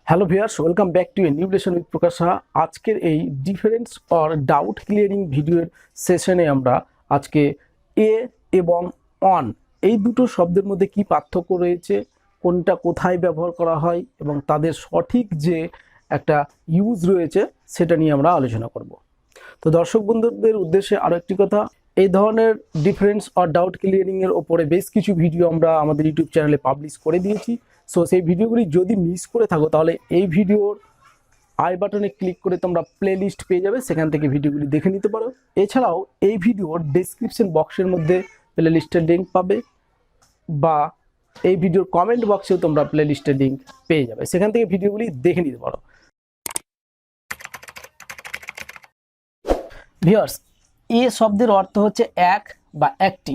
Hello viewers, welcome back to a new lesson with Prakash Saha. আজকের এই difference or doubt clearing ভিডিওর সেশনে আমরা আজকে এ এবং অন এই দুটো শব্দের মধ্যে কি পার্থক্য রয়েছে, কোনটা কোথায় ব্যবহার করা হয় এবং তাদের সঠিক যে একটা ইউজ রয়েছে সেটা নিয়ে আমরা আলোচনা করব। তো দর্শক বন্ধুদের উদ্দেশ্যে আরও একটি কথা, এই ধরনের ডিফারেন্স অর ডাউট ক্লিয়ারিংয়ের ওপরে বেশ কিছু ভিডিও আমরা আমাদের ইউটিউব চ্যানেলে পাবলিশ করে দিয়েছি। সো সেই ভিডিওগুলি যদি মিস করে থাকো তাহলে এই ভিডিওর আই বাটনে ক্লিক করে তোমরা প্লে লিস্ট পেয়ে যাবে, সেখান থেকে ভিডিওগুলি দেখে নিতে পারো। এছাড়াও এই ভিডিওর ডেসক্রিপশন বক্সের মধ্যে প্লে লিস্টের লিঙ্ক পাবে, বা এই ভিডিওর কমেন্ট বক্সেও তোমরা প্লে লিস্টের লিঙ্ক পেয়ে যাবে, সেখান থেকে ভিডিওগুলি দেখে নিতে পারো। ভিউয়ার্স, এ শব্দের অর্থ হচ্ছে এক বা একটি,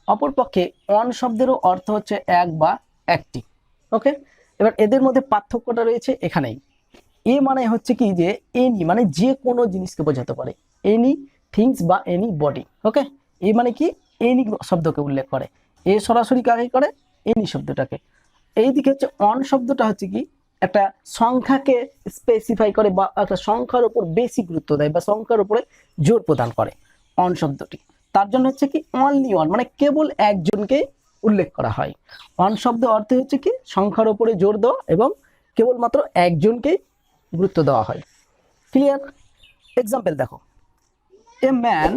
অপরপক্ষে অন শব্দেরও অর্থ হচ্ছে এক বা একটি। ওকে, এবার এদের মধ্যে পার্থক্যটা রয়েছে এখানেই। এ মানে হচ্ছে কি যে এনি মানে যে কোনো জিনিসকে বোঝাতে পারে, এনি থিংস বা এনি বডি। ওকে, এ মানে কি এনি শব্দকে উল্লেখ করে, এ সরাসরি কাকে করে, এনি শব্দটাকে। এইদিকে হচ্ছে অন শব্দটা হচ্ছে কি একটা সংখ্যাকে স্পেসিফাই করে বা একটা সংখ্যার উপর বেশি গুরুত্ব দেয় বা সংখ্যার উপরে জোর প্রদান করে অন শব্দটি। তার জন্য হচ্ছে কি অনলি ওয়ান মানে কেবল একজনকে উল্লেখ করা হয়। অন শব্দ অর্থ হচ্ছে কি সংখ্যার উপরে জোর দেওয়া এবং কেবলমাত্র একজনকেই গুরুত্ব দেওয়া হয়। ক্লিয়ার? এক্সাম্পল দেখো, a man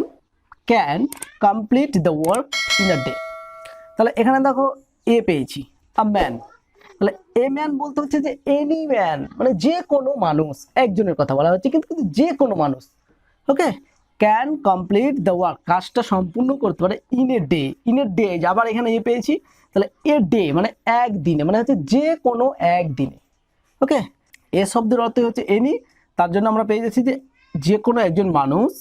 can complete the work in a day. তাহলে এখানে দেখো এ পেয়েছি, আ ম্যান। তাহলে এ ম্যান বলতে হচ্ছে যে এনি ম্যান মানে যে কোনো মানুষ, একজনের কথা বলা হচ্ছে, কিন্তু যে কোনো মানুষ। ওকে, ক্যান কমপ্লিট দ্য ওয়ার্ক কাজটা সম্পূর্ণ করতে পারে in a day. In a day আবার এখানে এ পেয়েছি, তাহলে এ ডে মানে একদিনে, মানে হচ্ছে যে কোনো একদিনে। ওকে, এ শব্দের অর্থ হচ্ছে এনি, তার জন্য আমরা পেয়ে যাচ্ছি যে কোনো একজন মানুষ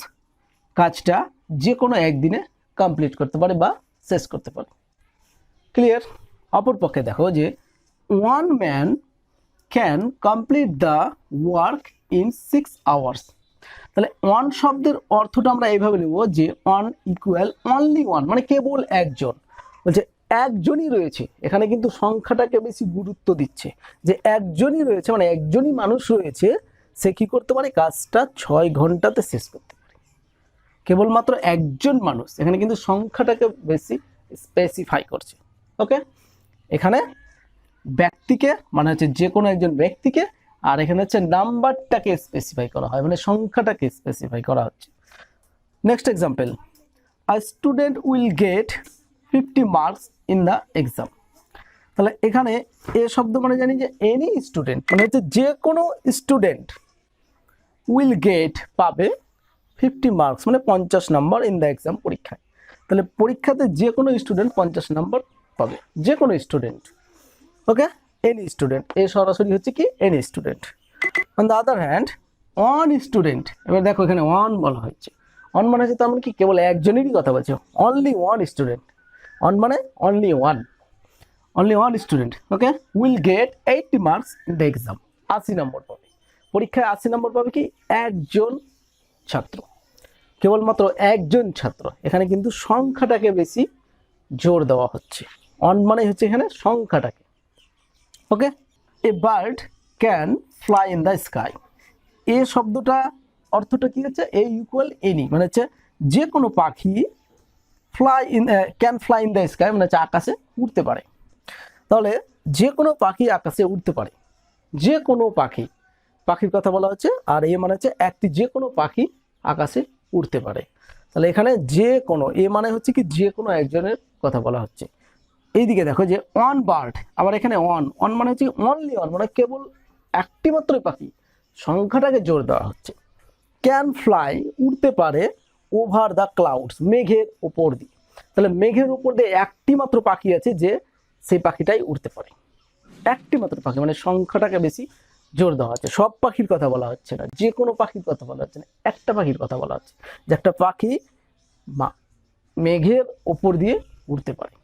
কাজটা যে কোনো একদিনে কমপ্লিট করতে পারে বা শেষ করতে পারে। ক্লিয়ার? অপরপক্ষে দেখো যে one man can complete the work in 6 hours. তাহলে ওয়ান শব্দের অর্থটা আমরা এইভাবে নেব যে ওয়ান ইকুয়াল অনলি ওয়ান মানে কেবল একজন। বলছে একজনই রয়েছে, এখানে কিন্তু সংখ্যাটাকে বেশি গুরুত্ব দিচ্ছে যে একজনই রয়েছে, মানে একজনই মানুষ রয়েছে, সে কি করতে পারে কাজটা 6 ঘন্টাতে শেষ করতে পারে। কেবলমাত্র একজন মানুষ, এখানে কিন্তু সংখ্যাটাকে বেশি স্পেসিফাই করছে। ওকে, এখানে ব্যক্তিকে মানে হচ্ছে যে কোনো একজন ব্যক্তিকে, আর এখানে হচ্ছে নাম্বারটাকে স্পেসিফাই করা হয়, মানে সংখ্যাটাকে স্পেসিফাই করা হচ্ছে। Next example, a student will get 50 marks in the exam. তাহলে এখানে এ শব্দ মানে জানি যে এনি স্টুডেন্ট মানে হচ্ছে যে কোনো স্টুডেন্ট, উইল গেট পাবে 50 মার্কস মানে 50 নম্বর ইন দ্য এক্সাম পরীক্ষায়। তাহলে পরীক্ষাতে যে কোনো স্টুডেন্ট 50 নম্বর পাবে, যে কোনো স্টুডেন্ট। ওকে, এনি স্টুডেন্ট, এ সরাসরি হচ্ছে কি any student. On the other hand one student, এবার দেখো এখানে ওয়ান বলা হচ্ছে, অন মানে হচ্ছে তার মানে কি কেবল একজনেরই কথা বলছে, অনলি ওয়ান স্টুডেন্ট। অন মানে only one student. Okay, will get 80 marks in the exam, 80 নম্বর পাবে পরীক্ষায়। 80 নম্বর পাবে কি একজন ছাত্র, কেবলমাত্র একজন ছাত্র। এখানে কিন্তু সংখ্যাটাকে বেশি জোর দেওয়া হচ্ছে, অন মানে হচ্ছে এখানে সংখ্যাটাকে। Okay, a bird can fly in the sky. এ শব্দটা অর্থটা কি হচ্ছে এ ইকুয়াল এনি মানে হচ্ছে যে কোনো পাখি, fly in can fly in the sky মানে হচ্ছে আকাশে উঠতে পারে। তাহলে যে কোনো পাখি আকাশে উঠতে পারে, যে কোনো পাখি, পাখির কথা বলা হচ্ছে। আর এ মানে হচ্ছে একটি যে কোনো পাখি আকাশে উঠতে পারে। তাহলে এখানে যে কোনো, এ মানে হচ্ছে কি যে কোনো একজনের কথা বলা হচ্ছে। এইদিকে দেখো যে ওয়ান বার্ড, আবার এখানে অন মানে হচ্ছে অনলি ওয়ান মানে কেবল একটি মাত্রই পাখি, সংখ্যাটাকে জোর দেওয়া হচ্ছে। ক্যান ফ্লাই উড়তে পারে ওভার দ্য ক্লাউডস মেঘের উপর দিয়ে। তাহলে মেঘের উপর দিয়ে একটি মাত্র পাখি আছে যে সেই পাখিটাই উড়তে পারে, একটি মাত্র পাখি মানে সংখ্যাটাকে বেশি জোর দেওয়া হচ্ছে। সব পাখির কথা বলা হচ্ছে না, যে কোনো পাখির কথা বলা হচ্ছে না, একটা পাখির কথা বলা হচ্ছে যে একটা পাখি মেঘের ওপর দিয়ে উড়তে পারে।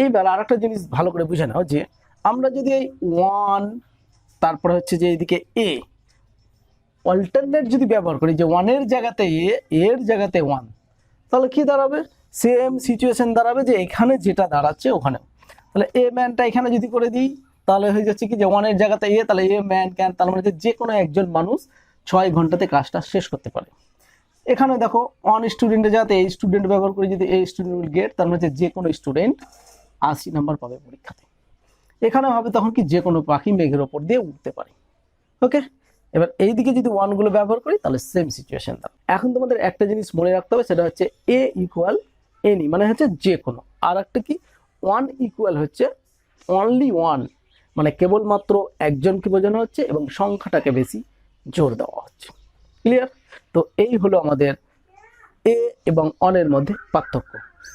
এইবার আর একটা জিনিস ভালো করে বুঝে নাও যে আমরা যদি এই ওয়ান তারপরে হচ্ছে যে এইদিকে এ অল্টারনেট যদি ব্যবহার করি যে ওয়ানের জায়গাতে এ, এর জায়গাতে ওয়ান, তাহলে কি দাঁড়াবে সেম সিচুয়েশন দাঁড়াবে যে এখানে যেটা দাঁড়াচ্ছে ওখানে। তাহলে এ ম্যানটা এখানে যদি করে দিই তাহলে হয়ে যাচ্ছে কি যে ওয়ানের জায়গাতে এ, তাহলে এ ম্যান ক্যান, তার মানে যে কোনো একজন মানুষ 6 ঘন্টাতে কাজটা শেষ করতে পারে। এখানে দেখো অন স্টুডেন্টের যাতে এই স্টুডেন্ট ব্যবহার করে যদি এই স্টুডেন্ট উইল গেট, তার মানে যে কোনো স্টুডেন্ট 80 নাম্বার পাবে পরীক্ষাতে। এখানে হবে তখন কি যে কোনো পাখি মেঘের ওপর দিয়ে উঠতে পারে। ওকে, এবার এইদিকে যদি ওয়ানগুলো ব্যবহার করি তাহলে সেম সিচুয়েশন। এখন তোমাদের একটা জিনিস মনে রাখতে হবে, সেটা হচ্ছে এ ইকুয়াল এনি, মানে হচ্ছে যে কোনো। আর একটা কি ওয়ান ইকুয়াল হচ্ছে অনলি ওয়ান, মানে কেবলমাত্র একজনকে বোঝানো হচ্ছে এবং সংখ্যাটাকে বেশি জোর দেওয়া হচ্ছে। ক্লিয়ার? তো এই হলো আমাদের এ এবং অনের মধ্যে পার্থক্য।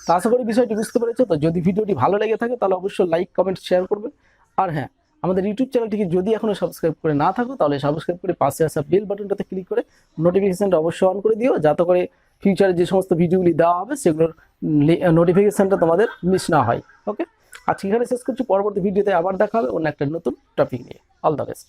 তো আশা করি বিষয়টি বুঝতে পেরেছো। তো যদি ভিডিওটি ভালো লেগে থাকে তাহলে অবশ্যই লাইক কমেন্ট শেয়ার করবে। আর হ্যাঁ, আমাদের ইউটিউব চ্যানেলটিকে যদি এখনো সাবস্ক্রাইব করে না থাকো তাহলে সাবস্ক্রাইব করে পাশে আসা বেল বাটনটাতে ক্লিক করে নোটিফিকেশনটা অবশ্যই অন করে দিও, যাতে করে ফিউচারে যে সমস্ত ভিডিওগুলি দেওয়া হবে সেগুলোর নোটিফিকেশনটা তোমাদের মিস না হয়। ওকে, আজকে এখানে শেষ করছি, পরবর্তী ভিডিওতে আবার দেখা হবে অন্য একটা নতুন টপিক নিয়ে। All the best.